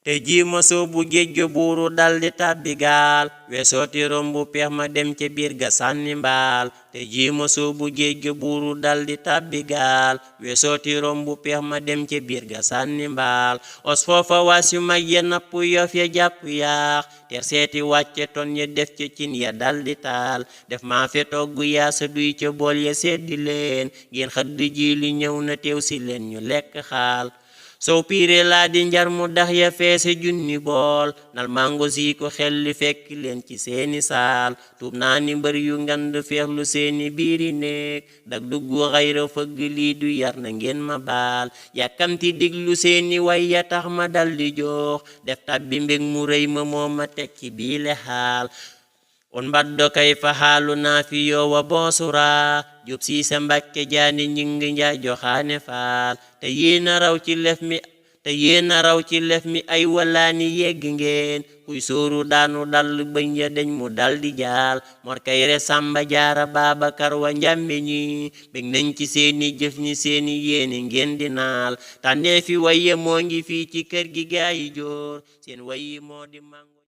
te ji ma soobu géej ga buuru daldi tàbbi gaal weesooti rombu peex ma dem ca biir ga sànni mbaal te ji ma soobu géej ga buuru daldi tàbbi gaal weesooti rombu peex ma dem ca biir ga sànni mbaal os foofa waas yu mag ya napp yof ya jàpp yaax ter seeti wàcce ton ya def ca cin ya daldi taal def maa fe togg yaasa duy ca bool ya seddi leen ngeen xëdd ji li ñëw na teew si leen ñu lekk xaal sow piire laa di njar mu dax ya feese junni bool nal mango si ko xelli fekk leen ci seeni saal tuub naa ni mbër yu ngand feexlu seeni biiri néeg dag duggu xayra fëgg lii du yar na ngeen ma baal yàkkamti diglu seeni way ya tax ma daldi jox def tabbi mbég mu rëy ma moo ma tekki biile xaal on mbaddo kay fa xaalu naa fi yowa boosura jub si sa Mbàkke jaani ñing njaay joxaane faal te yéena raw ci lef mi ay walaani yegg ngeen kuy sóoru daanu dal bëñ ya deñ mu daldi jaal mor kay re Samba Jaara Babakar wa njàmbe ñi bég nañ ci seeni jëf ñi seeni yéene ngeen di naal tànnee fi waye moo ngi fii ci kër gi gaayi joor seen wayi moo di mango